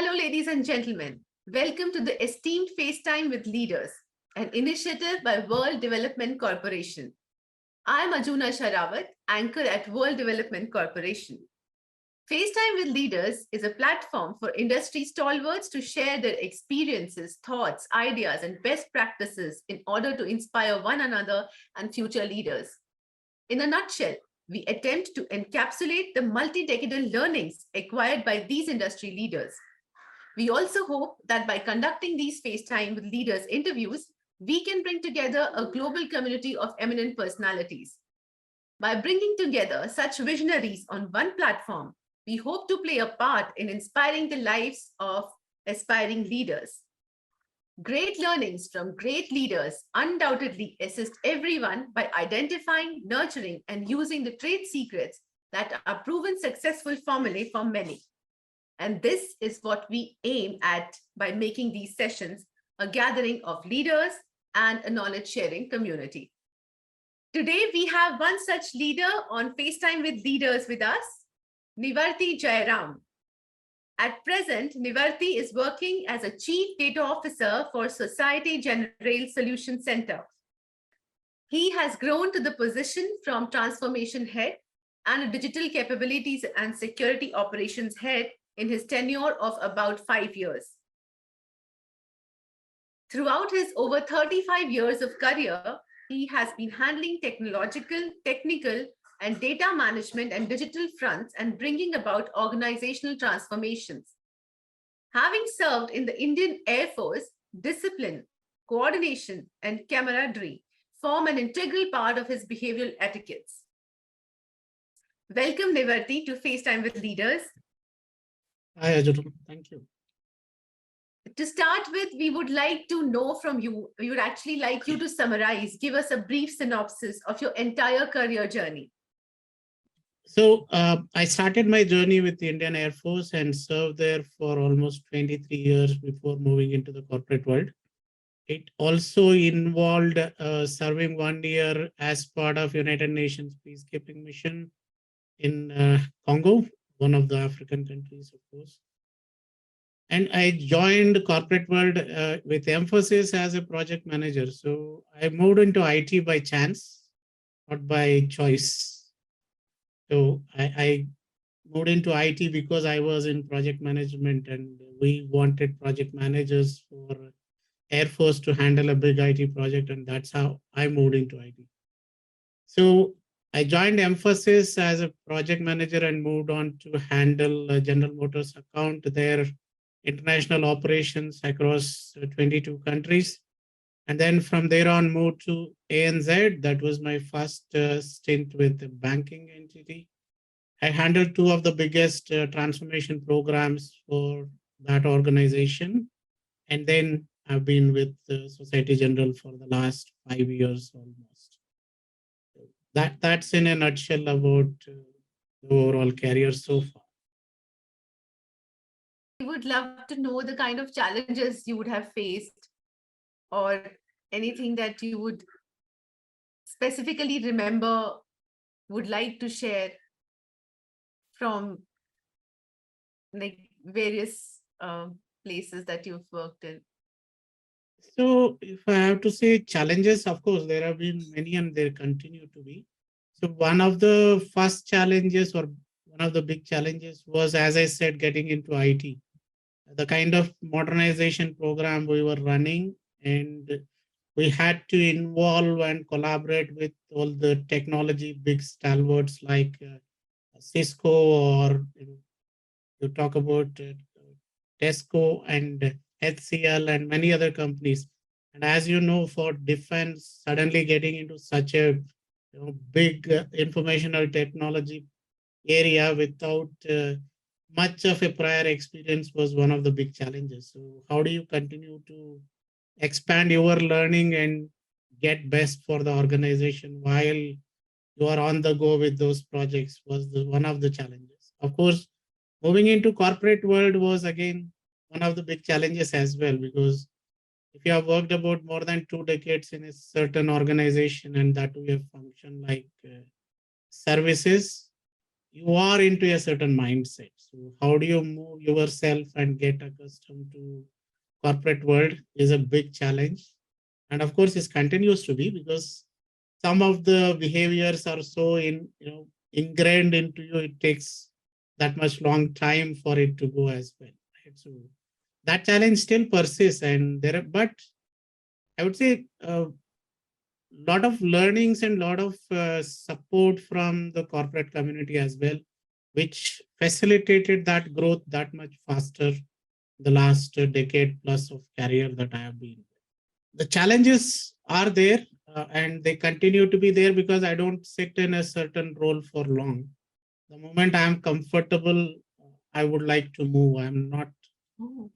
Hello, ladies and gentlemen. Welcome to the Esteemed FaceTime with Leaders, an initiative by World Development Corporation. I am Ajuna Sharawat, anchor at World Development Corporation. FaceTime with Leaders is a platform for industry stalwarts to share their experiences, thoughts, ideas, and best practices in order to inspire one another and future leaders. In a nutshell, we attempt to encapsulate the multi-decadal learnings acquired by these industry leaders. We also hope that by conducting these FaceTime with Leaders interviews, we can bring together a global community of eminent personalities. By bringing together such visionaries on one platform, we hope to play a part in inspiring the lives of aspiring leaders. Great learnings from great leaders undoubtedly assist everyone by identifying, nurturing, and using the trade secrets that are proven successful formulae for many. And this is what we aim at by making these sessions a gathering of leaders and a knowledge-sharing community. Today, we have one such leader on FaceTime with Leaders with us, Nivarthi Jayaram. At present, Nivarthi is working as a Chief Data Officer for Societe Generale Solution Centre. He has grown to the position from Transformation Head and a Digital Capabilities and Security Operations Head in his tenure of about 5 years. Throughout his over 35 years of career, he has been handling technological, technical, and data management and digital fronts and bringing about organizational transformations. Having served in the Indian Air Force, discipline, coordination, and camaraderie form an integral part of his behavioral etiquettes. Welcome, Nivarthi, to FaceTime with Leaders. Hi, Ajuna. Thank you. To start with, we would like to know from you, we would actually like you to summarize, give us a brief synopsis of your entire career journey. So I started my journey with the Indian Air Force and served there for almost 23 years before moving into the corporate world. It also involved serving 1 year as part of United Nations peacekeeping mission in Congo, one of the African countries, of course. And I joined corporate world with emphasis as a project manager. So I moved into IT by chance, not by choice. So I moved into IT because I was in project management and we wanted project managers for Air Force to handle a big IT project. And that's how I moved into IT. So I joined Emphasis as a project manager and moved on to handle General Motors account there, international operations across 22 countries. And then from there on moved to ANZ. That was my first stint with the banking entity. I handled two of the biggest transformation programs for that organization. And then I've been with Societe Generale for the last 5 years almost. That's in a nutshell about the overall career so far. We would love to know the kind of challenges you would have faced or anything that you would specifically remember, would like to share from like various places that you've worked in. So if I have to say challenges, of course, there have been many and there continue to be. So one of the first challenges or one of the big challenges was, as I said, getting into IT. The kind of modernization program we were running, and we had to involve and collaborate with all the technology big stalwarts like Cisco, or you talk about Tesco and HCL and many other companies. And as you know, for defense, suddenly getting into such a big informational technology area without much of a prior experience was one of the big challenges. So how do you continue to expand your learning and get best for the organization while you are on the go with those projects was one of the challenges. Of course, moving into corporate world was again one of the big challenges as well, because if you have worked about more than 2 decades in a certain organization and that we have function like services, you are into a certain mindset. So how do you move yourself and get accustomed to corporate world is a big challenge. And of course, it continues to be because some of the behaviors are so ingrained into you, it takes that much long time for it to go as well. Right? So that challenge still persists, and but I would say a lot of learnings and lot of support from the corporate community as well, which facilitated that growth that much faster the last decade plus of career that I have been. The challenges are there and they continue to be there because I don't sit in a certain role for long. The moment I am comfortable, I would like to move. I'm not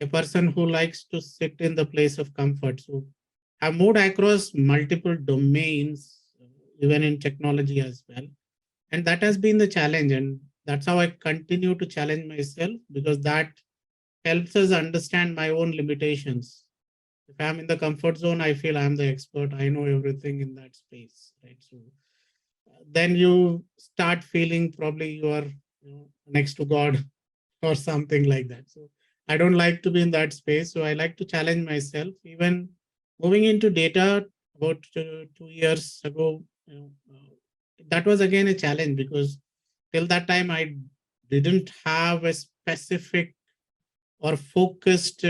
a person who likes to sit in the place of comfort. So I've moved across multiple domains, even in technology as well. And that has been the challenge. And that's how I continue to challenge myself because that helps us understand my own limitations. If I'm in the comfort zone, I feel I'm the expert. I know everything in that space, right? So then you start feeling probably you are next to God or something like that. So I don't like to be in that space. So I like to challenge myself. Even moving into data about 2 years ago, that was again a challenge because till that time I didn't have a specific or focused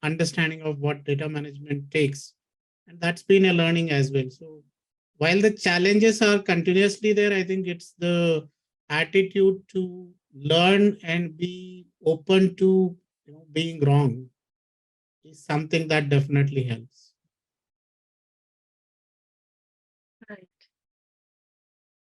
understanding of what data management takes. And that's been a learning as well. So while the challenges are continuously there, I think it's the attitude to learn and be open to being wrong is something that definitely helps. Right.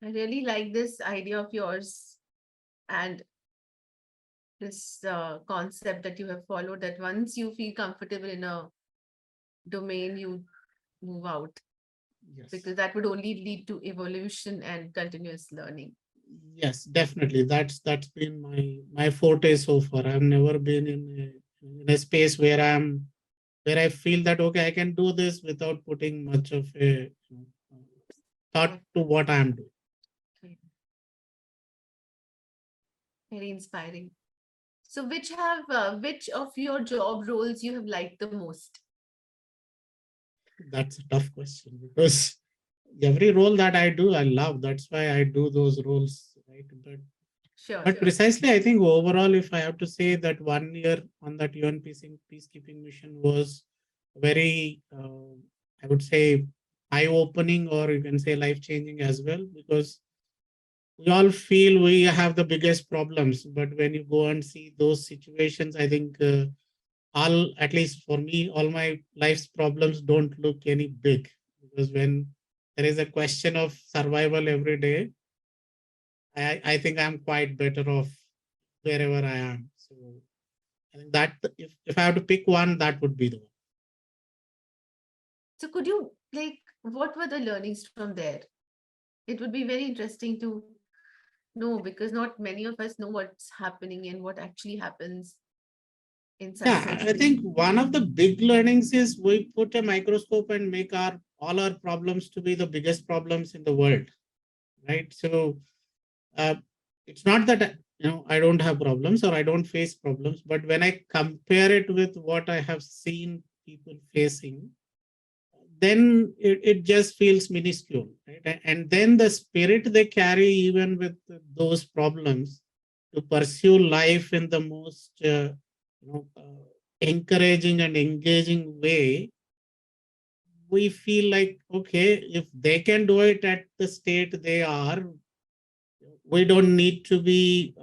I really like this idea of yours and this concept that you have followed, that once you feel comfortable in a domain, you move out, Yes. because that would only lead to evolution and continuous learning. Yes, definitely. That's been my forte so far. I've never been in a space where I feel that okay, I can do this without putting much of a thought to what I'm doing. Very inspiring. So which of your job roles you have liked the most? That's a tough question because every role that I do, I love. That's why I do those roles, right? But precisely, I think overall, if I have to say that 1 year on that UN peacekeeping mission was very, I would say, eye-opening, or you can say life-changing as well, because we all feel we have the biggest problems, but when you go and see those situations, I think all, at least for me, all my life's problems don't look any big, because when there is a question of survival every day, I think I'm quite better off wherever I am. So I think that if I have to pick one, that would be the one. So could you, like, what were the learnings from there? It would be very interesting to know, because not many of us know what's happening and what actually happens in such Yeah, I think one of the big learnings is we put a microscope and make all our problems to be the biggest problems in the world, right? So uh, it's not that I don't have problems or I don't face problems, but when I compare it with what I have seen people facing, then it just feels minuscule, right? And then the spirit they carry even with those problems to pursue life in the most encouraging and engaging way, we feel like, okay, if they can do it at the state they are, we don't need to be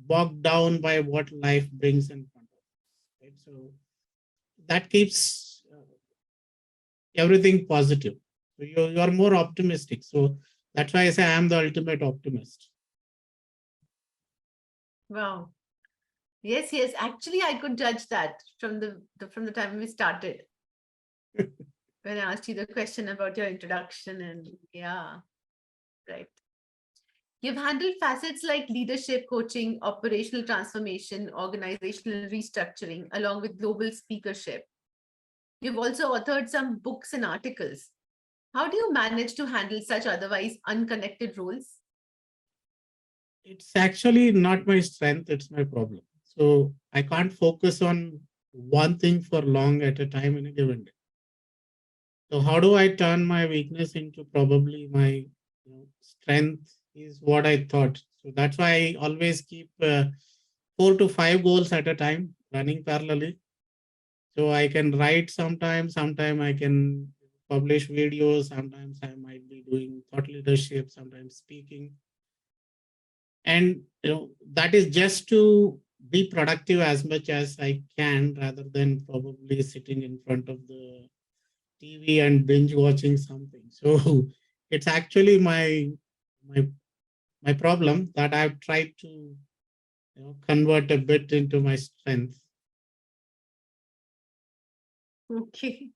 bogged down by what life brings in front of us, right? So that keeps everything positive. So you are more optimistic. So that's why I say I am the ultimate optimist. Wow. Yes, yes. Actually, I could judge that from the time we started. When I asked you the question about your introduction, and yeah, right. You've handled facets like leadership coaching, operational transformation, organizational restructuring, along with global speakership. You've also authored some books and articles. How do you manage to handle such otherwise unconnected roles? It's actually not my strength, it's my problem. So I can't focus on one thing for long at a time in a given day. So how do I turn my weakness into probably my strength is what I thought. So that's why I always keep 4 to 5 goals at a time running parallelly. So I can write sometime I can publish videos, sometimes I might be doing thought leadership, sometimes speaking. And that is just to be productive as much as I can rather than probably sitting in front of the TV and binge watching something. So it's actually my my problem that I've tried to convert a bit into my strength. Okay.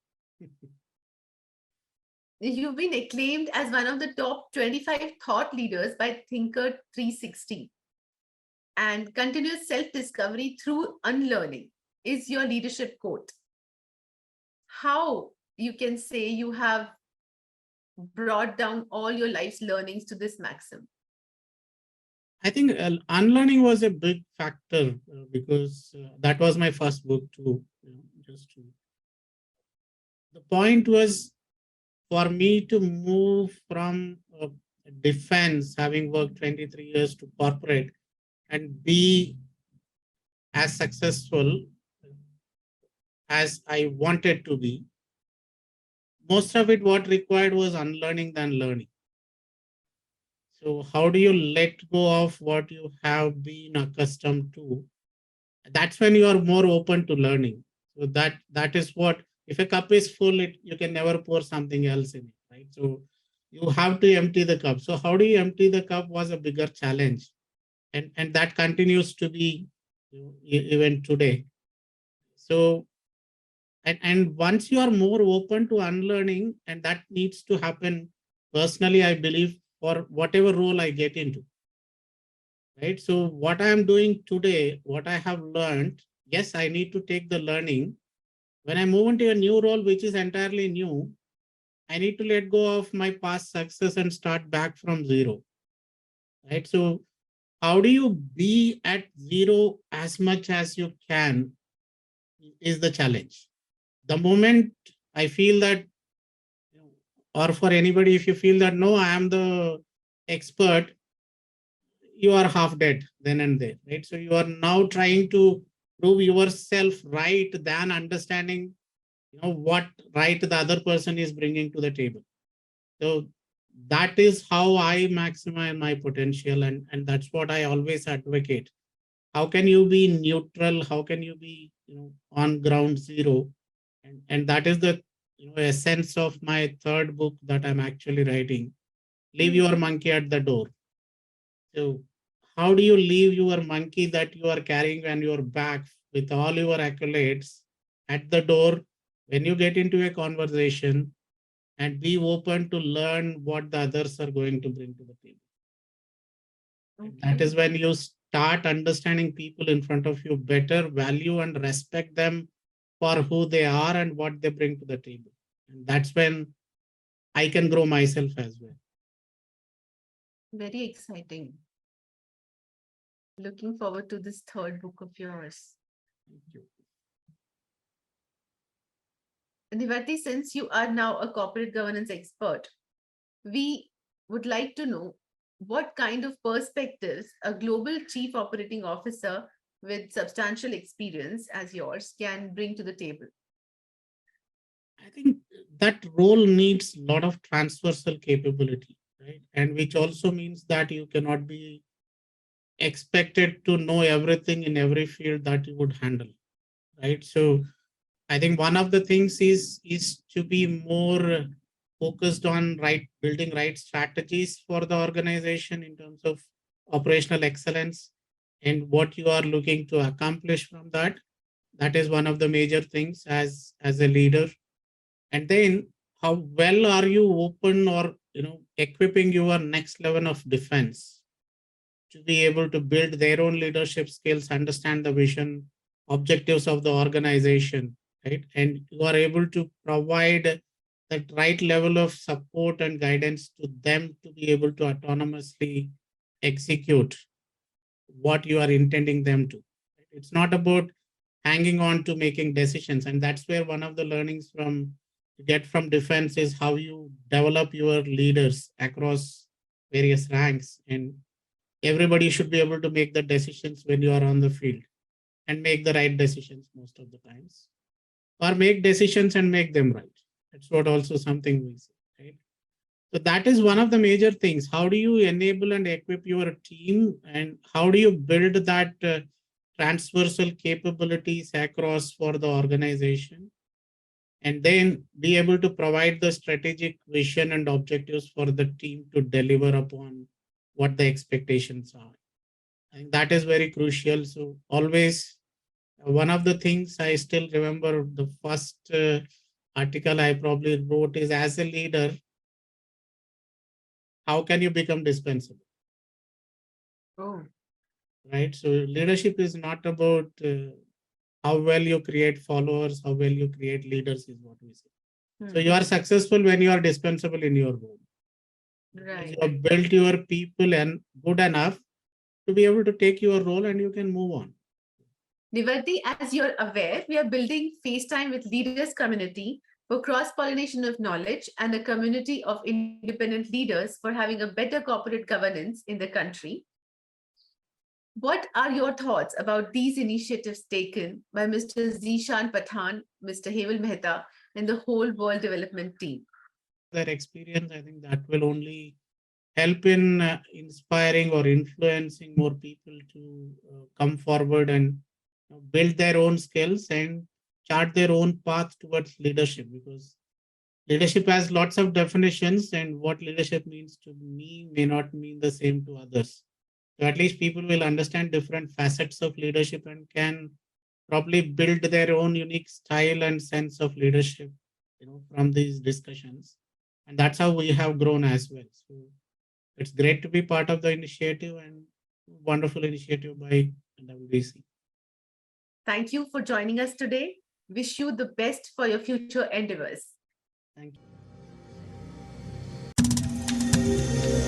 You've been acclaimed as one of the top 25 thought leaders by Thinker 360. And continuous self-discovery through unlearning is your leadership quote. How you can say you have brought down all your life's learnings to this maxim? I think unlearning was a big factor because that was my first book too. Just to, the point was for me to move from defense, having worked 23 years, to corporate and be as successful as I wanted to be. Most of it, what required was unlearning than learning. So how do you let go of what you have been accustomed to? That's when you are more open to learning. So that is what, if a cup is full, you can never pour something else in it, right? So you have to empty the cup. So how do you empty the cup was a bigger challenge. And that continues to be even today. So and once you are more open to unlearning, and that needs to happen personally, I believe, for whatever role I get into. Right. So what I am doing today, what I have learned, yes, I need to take the learning. When I move into a new role, which is entirely new, I need to let go of my past success and start back from zero. Right. So how do you be at zero as much as you can is the challenge. The moment I feel that, or for anybody, if you feel that, no, I am the expert, you are half dead then and there, right? So you are now trying to prove yourself right than understanding, what right the other person is bringing to the table. So that is how I maximize my potential, and that's what I always advocate. How can you be neutral? How can you be, on ground zero? And that is the essence of my third book that I'm actually writing. Leave your monkey at the door. So how do you leave your monkey that you are carrying on your back with all your accolades at the door when you get into a conversation, and be open to learn what the others are going to bring to the table? Okay. That is when you start understanding people in front of you better, value and respect them for who they are and what they bring to the table. And that's when I can grow myself as well. Very exciting. Looking forward to this third book of yours. Thank you. Nivarthi, since you are now a corporate governance expert, we would like to know what kind of perspectives a global chief operating officer with substantial experience as yours can bring to the table. I think that role needs a lot of transversal capability, right? And which also means that you cannot be expected to know everything in every field that you would handle, right? So I think one of the things is to be more focused on building right strategies for the organization in terms of operational excellence and what you are looking to accomplish from that. That is one of the major things as a leader. And then how well are you open or equipping your next level of defense to be able to build their own leadership skills, understand the vision, objectives of the organization, right? And you are able to provide that right level of support and guidance to them to be able to autonomously execute what you are intending them to. It's not about hanging on to making decisions. And that's where one of the learnings from get from defense is how you develop your leaders across various ranks. And everybody should be able to make the decisions when you are on the field and make the right decisions most of the times, or make decisions and make them right. That's what also something we say, right? So that is one of the major things. How do you enable and equip your team, and how do you build that transversal capabilities across for the organization, and then be able to provide the strategic vision and objectives for the team to deliver upon what the expectations are. I think that is very crucial. So always, one of the things I still remember, the first article I probably wrote is, as a leader, how can you become dispensable? Oh, Right. So leadership is not about how well you create followers, how well you create leaders is what we say. So you are successful when you are dispensable in your role. right. You have built your people and good enough to be able to take your role and you can move on. Nivarthi, as you're aware, we are building FaceTime with Leaders community for cross-pollination of knowledge and a community of independent leaders for having a better corporate governance in the country. What are your thoughts about these initiatives taken by Mr. Zishan Pathan, Mr. Heval Mehta, and the whole World Development team? Their experience, I think that will only help in inspiring or influencing more people to come forward and build their own skills and chart their own path towards leadership, because leadership has lots of definitions, and what leadership means to me may not mean the same to others. So at least people will understand different facets of leadership and can probably build their own unique style and sense of leadership, from these discussions. And that's how we have grown as well. So it's great to be part of the initiative, and wonderful initiative by WBC. Thank you for joining us today. Wish you the best for your future endeavors. Thank you.